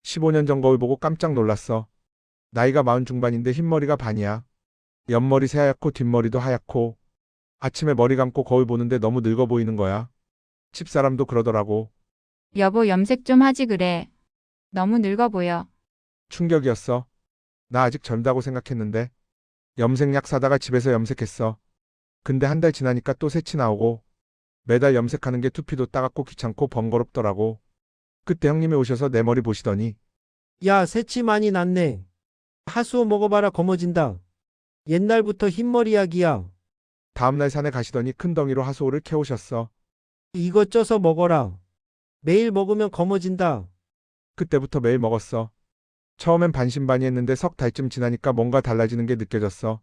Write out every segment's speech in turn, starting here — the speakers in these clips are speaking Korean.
15년 전 거울 보고 깜짝 놀랐어. 나이가 40 중반인데 흰머리가 반이야. 옆머리 새하얗고 뒷머리도 하얗고 아침에 머리 감고 거울 보는데 너무 늙어 보이는 거야. 집사람도 그러더라고. 여보, 염색 좀 하지 그래. 너무 늙어 보여. 충격이었어. 나 아직 젊다고 생각했는데 염색약 사다가 집에서 염색했어. 근데 한 달 지나니까 또 새치 나오고 매달 염색하는 게 두피도 따갑고 귀찮고 번거롭더라고. 그때 형님이 오셔서 내 머리 보시더니 야, 새치 많이 났네. 하수오 먹어봐라 검어진다. 옛날부터 흰머리 약이야. 다음날 산에 가시더니 큰 덩이로 하수오를 캐오셨어. 이거 쪄서 먹어라. 매일 먹으면 검어진다. 그때부터 매일 먹었어. 처음엔 반신반의했는데 석 달쯤 지나니까 뭔가 달라지는 게 느껴졌어.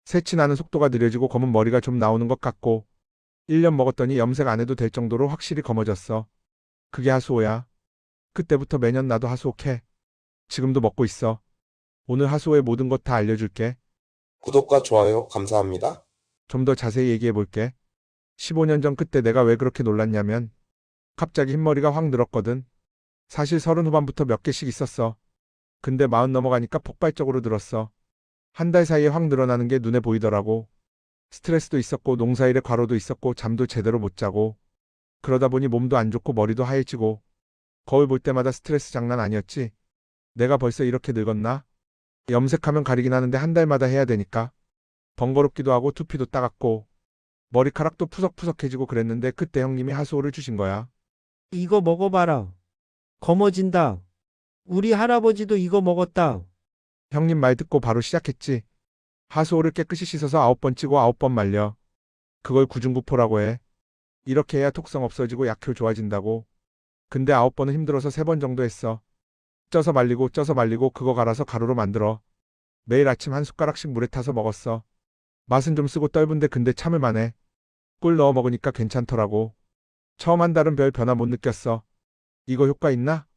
새치 나는 속도가 느려지고 검은 머리가 좀 나오는 것 같고 1년 먹었더니 염색 안 해도 될 정도로 확실히 검어졌어. 그게 하수오야. 그때부터 매년 나도 하수오 캐. 지금도 먹고 있어. 오늘 하수오의 모든 것 다 알려줄게. 구독과 좋아요 감사합니다. 좀 더 자세히 얘기해 볼게. 15년 전 그때 내가 왜 그렇게 놀랐냐면 갑자기 흰머리가 확 늘었거든. 사실 30 후반부터 몇 개씩 있었어. 근데 40 넘어가니까 폭발적으로 늘었어. 한 달 사이에 확 늘어나는 게 눈에 보이더라고. 스트레스도 있었고 농사일에 과로도 있었고 잠도 제대로 못 자고 그러다 보니 몸도 안 좋고 머리도 하얘지고 거울 볼 때마다 스트레스 장난 아니었지. 내가 벌써 이렇게 늙었나? 염색하면 가리긴 하는데 한 달마다 해야 되니까 번거롭기도 하고 두피도 따갑고 머리카락도 푸석푸석해지고 그랬는데 그때 형님이 하수오를 주신 거야. 이거 먹어봐라. 검어진다. 우리 할아버지도 이거 먹었다. 형님 말 듣고 바로 시작했지. 하수오를 깨끗이 씻어서 9번 찌고 9번 말려. 그걸 구중구포라고 해. 이렇게 해야 톡성 없어지고 약효 좋아진다고. 근데 9번은 힘들어서 3번 정도 했어. 쪄서 말리고 그거 갈아서 가루로 만들어. 매일 아침 한 숟가락씩 물에 타서 먹었어. 맛은 좀 쓰고 떫은데 근데 참을만해. 꿀 넣어 먹으니까 괜찮더라고. 처음 한 달은 별 변화 못 느꼈어. 이거 효과 있나?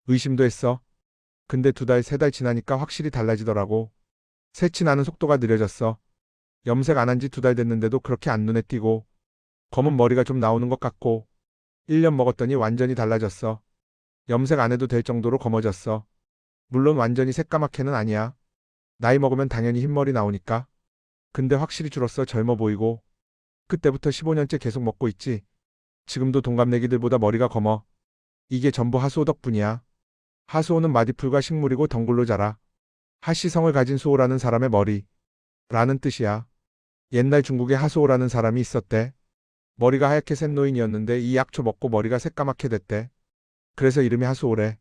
의심도 했어. 근데 2달, 3달 지나니까 확실히 달라지더라고. 새치 나는 속도가 느려졌어. 염색 안 한 지 2달 됐는데도 그렇게 안 눈에 띄고 검은 머리가 좀 나오는 것 같고 1년 먹었더니 완전히 달라졌어. 염색 안 해도 될 정도로 검어졌어. 물론 완전히 새까맣게는 아니야. 나이 먹으면 당연히 흰머리 나오니까. 근데 확실히 줄었어. 젊어 보이고. 그때부터 15년째 계속 먹고 있지. 지금도 동갑내기들보다 머리가 검어. 이게 전부 하수오 덕분이야. 하수오는 마디풀과 식물이고 덩굴로 자라. 하시성을 가진 수호라는 사람의 머리. 라는 뜻이야. 옛날 중국에 하수오라는 사람이 있었대. 머리가 하얗게 센 노인이었는데 이 약초 먹고 머리가 새까맣게 됐대. 그래서 이름이 하수오래.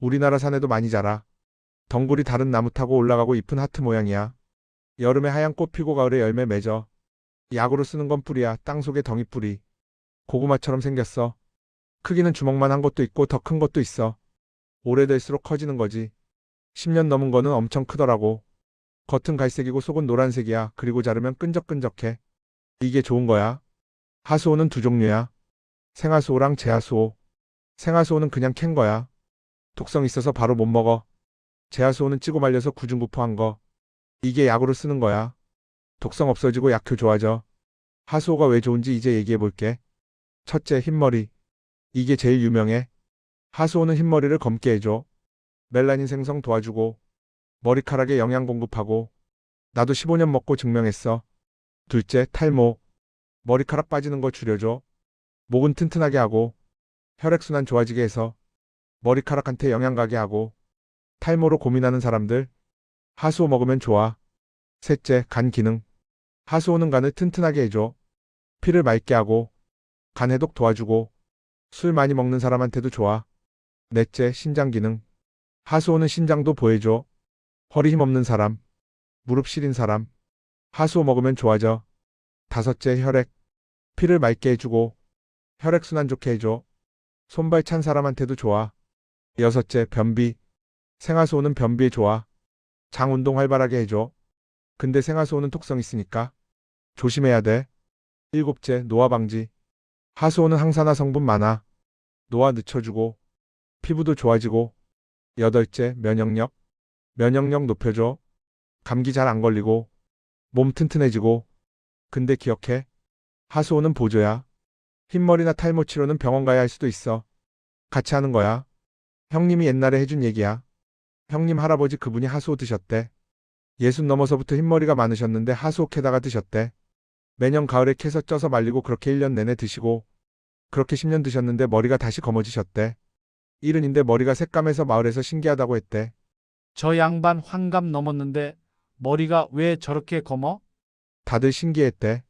우리나라 산에도 많이 자라. 덩굴이 다른 나무 타고 올라가고 잎은 하트 모양이야. 여름에 하얀 꽃 피고 가을에 열매 맺어. 약으로 쓰는 건 뿌리야. 땅속의 덩이뿌리. 고구마처럼 생겼어. 크기는 주먹만 한 것도 있고 더 큰 것도 있어. 오래될수록 커지는 거지. 10년 넘은 거는 엄청 크더라고. 겉은 갈색이고 속은 노란색이야. 그리고 자르면 끈적끈적해. 이게 좋은 거야. 하수오는 두 종류야. 생하수오랑 재하수오. 생하수오는 그냥 캔 거야. 독성 있어서 바로 못 먹어. 재하수오는 찌고 말려서 구중구포한 거. 이게 약으로 쓰는 거야. 독성 없어지고 약효 좋아져. 하수오가 왜 좋은지 이제 얘기해 볼게. 첫째, 흰머리. 이게 제일 유명해. 하수오는 흰머리를 검게 해줘. 멜라닌 생성 도와주고 머리카락에 영양 공급하고 나도 15년 먹고 증명했어. 둘째, 탈모. 머리카락 빠지는 거 줄여줘. 목은 튼튼하게 하고 혈액순환 좋아지게 해서 머리카락한테 영양 가게 하고 탈모로 고민하는 사람들 하수오 먹으면 좋아. 셋째, 간 기능. 하수오는 간을 튼튼하게 해줘. 피를 맑게 하고 간 해독 도와주고 술 많이 먹는 사람한테도 좋아. 넷째, 신장 기능. 하수오는 신장도 보호해줘. 허리 힘없는 사람, 무릎 시린 사람 하수오 먹으면 좋아져. 다섯째, 혈액. 피를 맑게 해주고 혈액순환 좋게 해줘. 손발 찬 사람한테도 좋아. 여섯째, 변비. 생하수오는 변비에 좋아. 장 운동 활발하게 해줘. 근데 생하수오는 독성 있으니까 조심해야 돼. 일곱째, 노화 방지. 하수오는 항산화 성분 많아. 노화 늦춰주고 피부도 좋아지고. 여덟째, 면역력. 면역력 높여줘. 감기 잘 안 걸리고 몸 튼튼해지고. 근데 기억해. 하수오는 보조야. 흰머리나 탈모 치료는 병원 가야 할 수도 있어. 같이 하는 거야. 형님이 옛날에 해준 얘기야. 형님 할아버지 그분이 하수오 드셨대. 60 넘어서부터 흰머리가 많으셨는데 하수오 캐다가 드셨대. 매년 가을에 캐서 쪄서 말리고 그렇게 1년 내내 드시고 그렇게 10년 드셨는데 머리가 다시 검어지셨대. 이른인데 머리가 새까매서 마을에서 신기하다고 했대. 저 양반 환갑 넘었는데 머리가 왜 저렇게 검어? 다들 신기했대.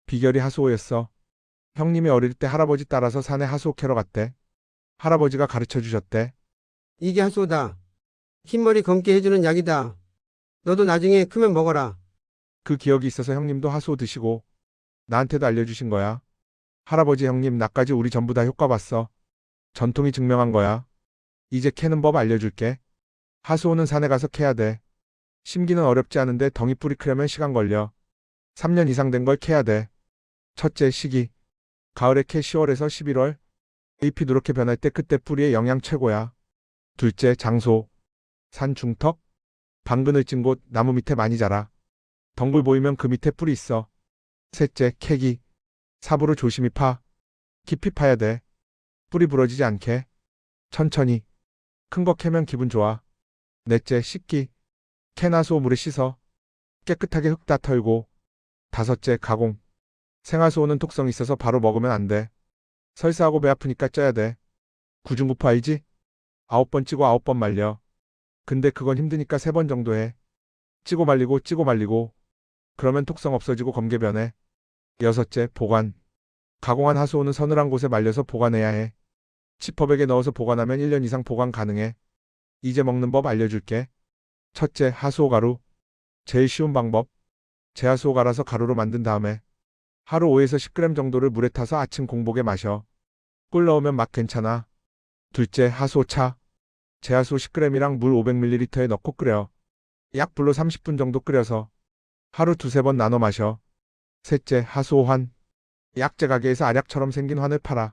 비결이 하수오였어. 형님이 어릴 때 할아버지 따라서 산에 하수오 캐러 갔대. 할아버지가 가르쳐 주셨대. 이게 하수오다. 흰머리 검게 해주는 약이다. 너도 나중에 크면 먹어라. 그 기억이 있어서 형님도 하수오 드시고 나한테도 알려주신 거야. 할아버지 형님 나까지 우리 전부 다 효과 봤어. 전통이 증명한 거야. 이제 캐는 법 알려줄게. 하수오는 산에 가서 캐야 돼. 심기는 어렵지 않은데 덩이 뿌리 크려면 시간 걸려. 3년 이상 된 걸 캐야 돼. 첫째 시기. 가을에 캐 10월에서 11월. 잎이 누렇게 변할 때 그때 뿌리의 영양 최고야. 둘째 장소. 산 중턱. 방그늘 찐 곳 나무 밑에 많이 자라. 덩굴 보이면 그 밑에 뿌리 있어. 셋째 캐기. 삽으로 조심히 파. 깊이 파야 돼. 뿌리 부러지지 않게. 천천히. 큰 거 캐면 기분 좋아. 넷째 씻기. 캐나수오 물에 씻어. 깨끗하게 흙 다 털고. 다섯째 가공. 생하수오는 독성이 있어서 바로 먹으면 안 돼. 설사하고 배 아프니까 쪄야 돼. 구중구포 알지? 9번 찌고 9번 말려. 근데 그건 힘드니까 3번 정도 해. 찌고 말리고 찌고 말리고. 그러면 독성 없어지고 검게 변해. 여섯째 보관. 가공한 하수오는 서늘한 곳에 말려서 보관해야 해. 지퍼백에 넣어서 보관하면 1년 이상 보관 가능해. 이제 먹는 법 알려줄게. 첫째 하수오 가루. 제일 쉬운 방법. 제하수오 갈아서 가루로 만든 다음에 하루 5에서 10g 정도를 물에 타서 아침 공복에 마셔. 꿀 넣으면 맛 괜찮아. 둘째 하수오차. 제하수오 10g이랑 물 500ml에 넣고 끓여. 약불로 30분 정도 끓여서 하루 2-3번 나눠 마셔. 셋째 하수오환. 약재 가게에서 알약처럼 생긴 환을 팔아.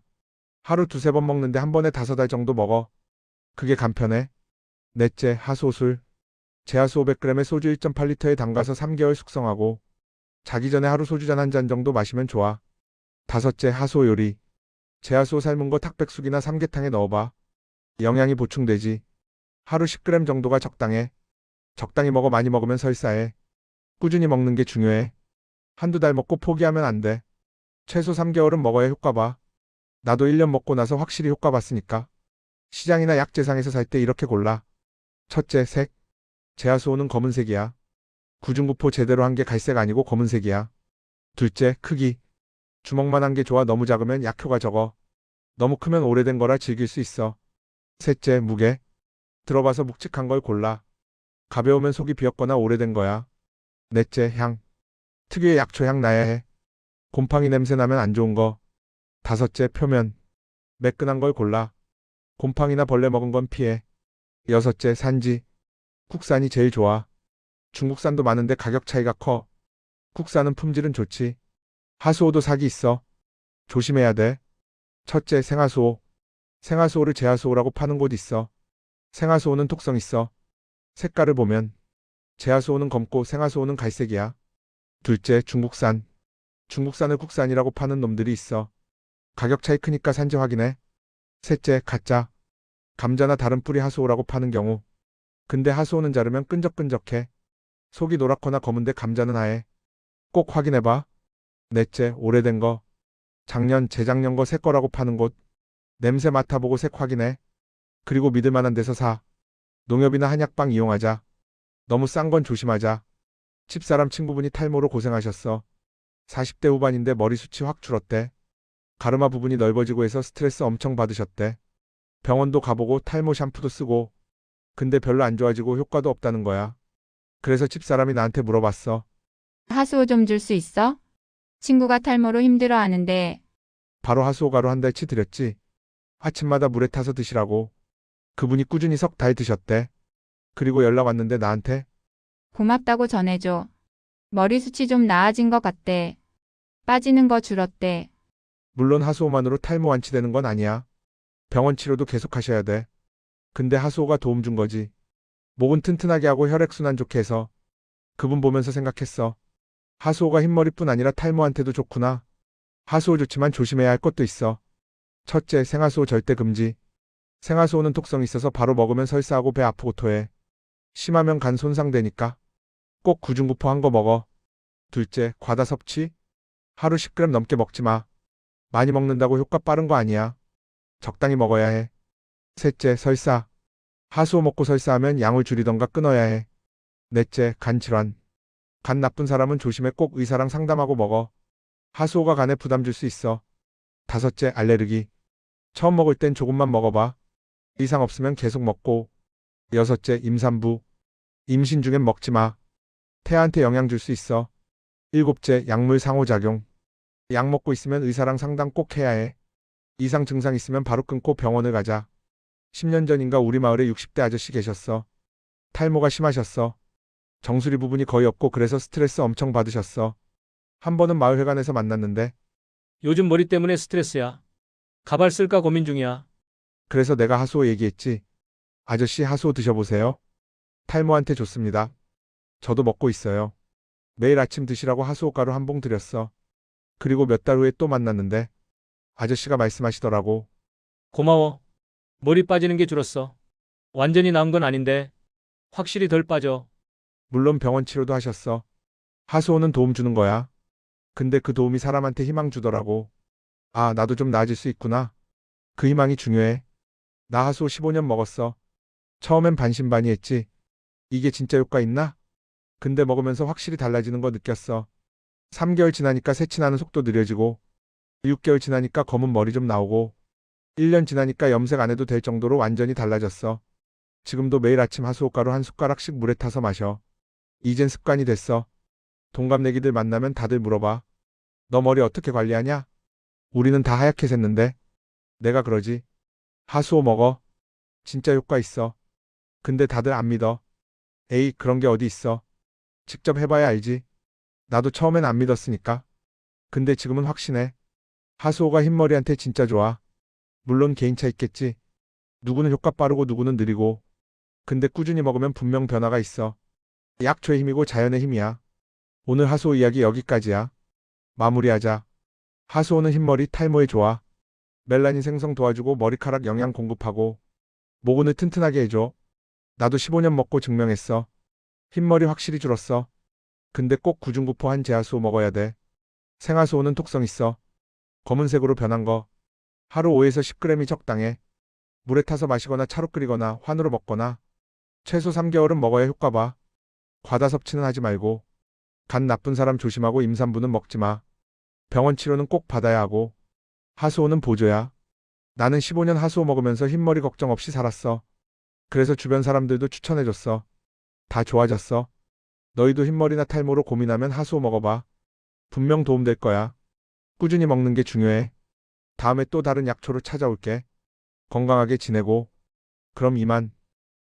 하루 2-3번 먹는데 한 번에 5알 정도 먹어. 그게 간편해. 넷째 하수오술. 제하수 500g에 소주 1.8리터에 담가서 3개월 숙성하고 자기 전에 하루 소주잔 한 잔 정도 마시면 좋아. 다섯째 하수오 요리. 제하수오 삶은 거 탁백숙이나 삼계탕에 넣어봐. 영양이 보충되지. 하루 10g 정도가 적당해. 적당히 먹어 많이 먹으면 설사해. 꾸준히 먹는 게 중요해. 한두 달 먹고 포기하면 안 돼. 최소 3개월은 먹어야 효과 봐. 나도 1년 먹고 나서 확실히 효과 봤으니까. 시장이나 약재상에서 살 때 이렇게 골라. 첫째 색. 제하수오는 검은색이야. 구중구포 제대로 한 게 갈색 아니고 검은색이야. 둘째 크기. 주먹만한 게 좋아. 너무 작으면 약효가 적어. 너무 크면 오래된 거라 즐길 수 있어. 셋째 무게. 들어봐서 묵직한 걸 골라. 가벼우면 속이 비었거나 오래된 거야. 넷째 향. 특유의 약초향 나야 해. 곰팡이 냄새 나면 안 좋은 거. 다섯째 표면. 매끈한 걸 골라. 곰팡이나 벌레 먹은 건 피해. 여섯째 산지. 국산이 제일 좋아. 중국산도 많은데 가격 차이가 커. 국산은 품질은 좋지. 하수오도 사기 있어. 조심해야 돼. 첫째 생하수오. 생하수오를 제하수오라고 파는 곳 있어. 생하수오는 독성 있어. 색깔을 보면. 제하수오는 검고 생하수오는 갈색이야. 둘째 중국산. 중국산을 국산이라고 파는 놈들이 있어. 가격 차이 크니까 산지 확인해. 셋째 가짜. 감자나 다른 뿌리 하수오라고 파는 경우. 근데 하수오는 자르면 끈적끈적해. 속이 노랗거나 검은데 감자는 하얘. 꼭 확인해봐. 넷째 오래된 거. 작년 재작년 거 새 거라고 파는 곳. 냄새 맡아보고 색 확인해. 그리고 믿을만한 데서 사. 농협이나 한약방 이용하자. 너무 싼 건 조심하자. 집사람 친구분이 탈모로 고생하셨어. 40대 후반인데 머리숱이 확 줄었대. 가르마 부분이 넓어지고 해서 스트레스 엄청 받으셨대. 병원도 가보고 탈모 샴푸도 쓰고. 근데 별로 안 좋아지고 효과도 없다는 거야. 그래서 집사람이 나한테 물어봤어. 하수오 좀 줄 수 있어? 친구가 탈모로 힘들어하는데. 바로 하수오 가루 한 달치 드렸지. 아침마다 물에 타서 드시라고. 그분이 꾸준히 3달 드셨대. 그리고 연락 왔는데 나한테 고맙다고 전해줘. 머리숱이 좀 나아진 것 같대. 빠지는 거 줄었대. 물론 하수오만으로 탈모 완치되는 건 아니야. 병원 치료도 계속 하셔야 돼. 근데 하수오가 도움 준 거지. 목은 튼튼하게 하고 혈액순환 좋게 해서. 그분 보면서 생각했어. 하수오가 흰머리뿐 아니라 탈모한테도 좋구나. 하수오 좋지만 조심해야 할 것도 있어. 첫째 생하수오 절대 금지. 생하수호는 독성이 있어서 바로 먹으면 설사하고 배 아프고 토해. 심하면 간 손상되니까 꼭 구중구포 한 거 먹어. 둘째, 과다 섭취. 하루 10g 넘게 먹지 마. 많이 먹는다고 효과 빠른 거 아니야. 적당히 먹어야 해. 셋째, 설사. 하수호 먹고 설사하면 양을 줄이던가 끊어야 해. 넷째, 간 질환. 간 나쁜 사람은 조심해 꼭 의사랑 상담하고 먹어. 하수호가 간에 부담 줄 수 있어. 다섯째, 알레르기. 처음 먹을 땐 조금만 먹어봐. 이상 없으면 계속 먹고. 여섯째, 임산부. 임신 중엔 먹지 마. 태아한테 영향 줄 수 있어. 일곱째, 약물 상호작용. 약 먹고 있으면 의사랑 상담 꼭 해야 해. 이상 증상 있으면 바로 끊고 병원을 가자. 10년 전인가 우리 마을에 60대 아저씨 계셨어. 탈모가 심하셨어. 정수리 부분이 거의 없고 그래서 스트레스 엄청 받으셨어. 한 번은 마을회관에서 만났는데 요즘 머리 때문에 스트레스야. 가발 쓸까 고민 중이야. 그래서 내가 하수오 얘기했지. 아저씨 하수오 드셔보세요. 탈모한테 좋습니다. 저도 먹고 있어요. 매일 아침 드시라고 하수오 가루 한 봉 드렸어. 그리고 몇 달 후에 또 만났는데 아저씨가 말씀하시더라고. 고마워. 머리 빠지는 게 줄었어. 완전히 나은 건 아닌데 확실히 덜 빠져. 물론 병원 치료도 하셨어. 하수오는 도움 주는 거야. 근데 그 도움이 사람한테 희망 주더라고. 아, 나도 좀 나아질 수 있구나. 그 희망이 중요해. 나 하수오 15년 먹었어. 처음엔 반신반의했지. 이게 진짜 효과 있나? 근데 먹으면서 확실히 달라지는 거 느꼈어. 3개월 지나니까 새치 나는 속도 느려지고 6개월 지나니까 검은 머리 좀 나오고 1년 지나니까 염색 안 해도 될 정도로 완전히 달라졌어. 지금도 매일 아침 하수오가루 한 숟가락씩 물에 타서 마셔. 이젠 습관이 됐어. 동갑내기들 만나면 다들 물어봐. 너 머리 어떻게 관리하냐? 우리는 다 하얗게 샜는데. 내가 그러지. 하수오 먹어. 진짜 효과 있어. 근데 다들 안 믿어. 에이, 그런 게 어디 있어. 직접 해봐야 알지. 나도 처음엔 안 믿었으니까. 근데 지금은 확신해. 하수오가 흰머리한테 진짜 좋아. 물론 개인차 있겠지. 누구는 효과 빠르고 누구는 느리고. 근데 꾸준히 먹으면 분명 변화가 있어. 약초의 힘이고 자연의 힘이야. 오늘 하수오 이야기 여기까지야. 마무리하자. 하수오는 흰머리 탈모에 좋아. 멜라닌 생성 도와주고 머리카락 영양 공급하고 모근을 튼튼하게 해줘. 나도 15년 먹고 증명했어. 흰머리 확실히 줄었어. 근데 꼭 구중구포 한 제하수오 먹어야 돼. 생하수오는 톡성 있어. 검은색으로 변한 거. 하루 5에서 10g이 적당해. 물에 타서 마시거나 차로 끓이거나 환으로 먹거나 최소 3개월은 먹어야 효과 봐. 과다 섭취는 하지 말고. 간 나쁜 사람 조심하고 임산부는 먹지 마. 병원 치료는 꼭 받아야 하고. 하수오는 보조야. 나는 15년 하수오 먹으면서 흰머리 걱정 없이 살았어. 그래서 주변 사람들도 추천해줬어. 다 좋아졌어. 너희도 흰머리나 탈모로 고민하면 하수오 먹어봐. 분명 도움될 거야. 꾸준히 먹는 게 중요해. 다음에 또 다른 약초로 찾아올게. 건강하게 지내고. 그럼 이만.